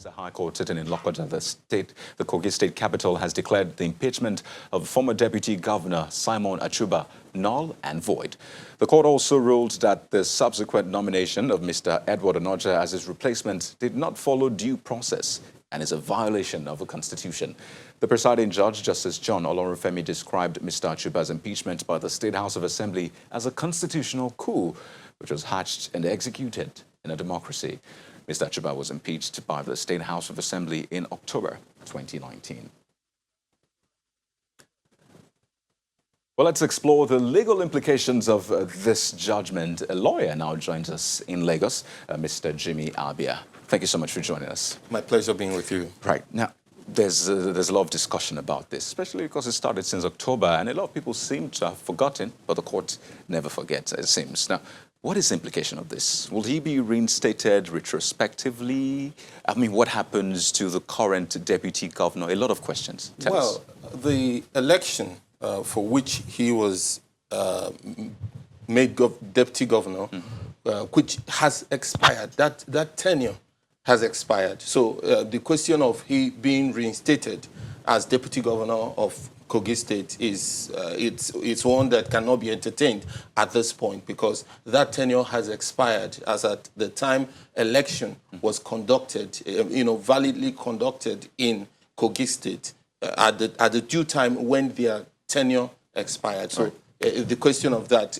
The High Court sitting in Lokoja, the Kogi state capital, has declared the impeachment of former Deputy Governor Simon Achuba null and void. The court also ruled that the subsequent nomination of Mr. Edward Onoja as his replacement did not follow due process and is a violation of the Constitution. The presiding judge, Justice John Olorunfemi, described Mr. Achuba's impeachment by the State House of Assembly as a constitutional coup, which was hatched and executed in a democracy. Mr. Achuba was impeached by the State House of Assembly in October 2019. Well, let's explore the legal implications of this judgment. A lawyer now joins us in Lagos, Mr. Jimmy Abia. Thank you so much for joining us. My pleasure being with you. Right. Now, there's a lot of discussion about this, especially because it started since October, and a lot of people seem to have forgotten, but the court never forgets, it seems. Now, what is the implication of this? Will he be reinstated retrospectively? I mean, what happens to the current deputy governor? A lot of questions. Tell us. The election for which he was made deputy governor, which has expired, that tenure has expired. So the question of he being reinstated as deputy governor of Kogi State is it's one that cannot be entertained at this point because that tenure has expired as at the time election was conducted, validly conducted in Kogi State at the due time when their tenure expired. So the question of that,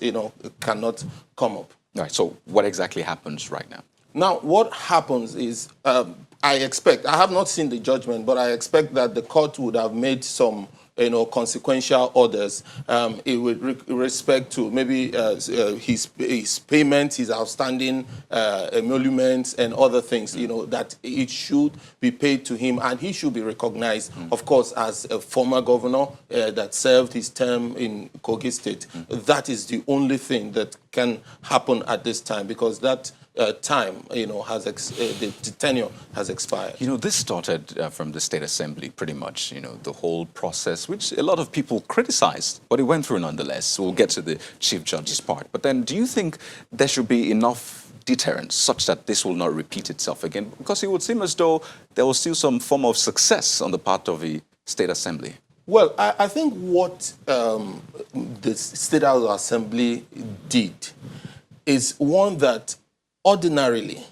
cannot come up. All right. So what exactly happens right now? Now, what happens is I have not seen the judgment, but I expect that the court would have made some consequential orders with respect to maybe his payments, his outstanding emoluments, and other things, that it should be paid to him, and he should be recognized, of course, as a former governor that served his term in Kogi State. That is the only thing that can happen at this time, because that time, the tenure has expired. This started from the State Assembly, pretty much, the whole process, which a lot of people criticized, but it went through nonetheless. We'll get to the Chief Judge's part. But then do you think there should be enough deterrence such that this will not repeat itself again? Because it would seem as though there was still some form of success on the part of the State Assembly. Well, I think what the State House of Assembly did is one that ordinarily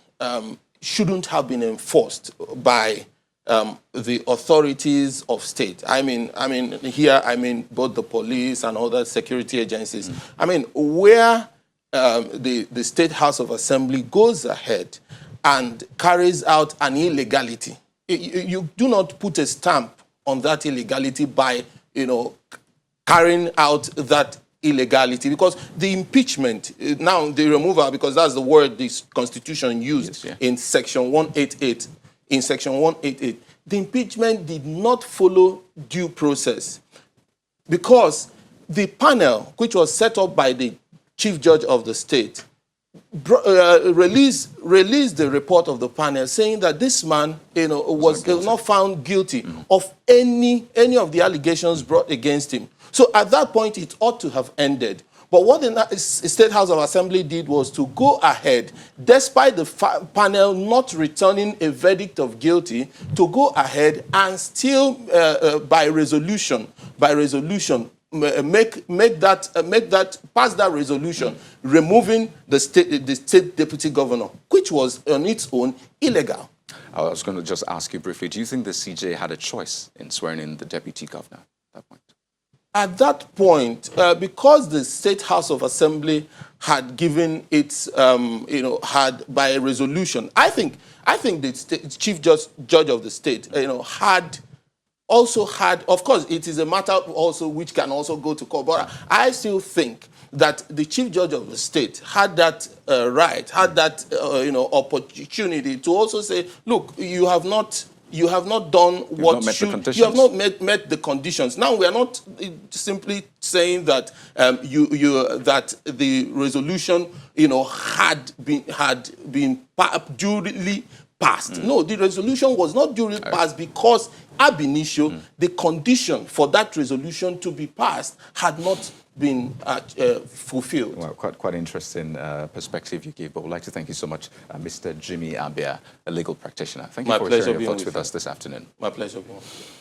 shouldn't have been enforced by the authorities of state. I mean both the police and other security agencies. I mean, where the State House of Assembly goes ahead and carries out an illegality, you do not put a stamp on that illegality by, carrying out that illegality, because the impeachment, now the removal, because that's the word this Constitution used in Section 188. In Section 188, the impeachment did not follow due process because the panel, which was set up by the Chief Judge of the state, released the report of the panel saying that this man, was not found guilty of any of the allegations brought against him. So at that point, it ought to have ended. But what the State House of Assembly did was to go ahead, despite the panel not returning a verdict of guilty, to go ahead and still, by resolution, pass that resolution, removing the state deputy governor, which was on its own illegal. I was going to just ask you briefly, do you think the CJ had a choice in swearing in the deputy governor at that point? At that point, because the State House of Assembly had given its, had by resolution, I think the Chief Judge of the state, had, of course, it is a matter also which can also go to court, but I still think that the Chief Judge of the state had that right, had that, opportunity to also say, look, you have not done what you have not met the conditions. Now we are not simply saying that that the resolution had been duly passed. No, the resolution was not duly passed because ab initio the condition for that resolution to be passed had not been fulfilled. Well, quite interesting perspective you gave, but we'd like to thank you so much, Mr. Jimmy Abia, a legal practitioner. Thank you for sharing your thoughts with us this afternoon. My pleasure being with you.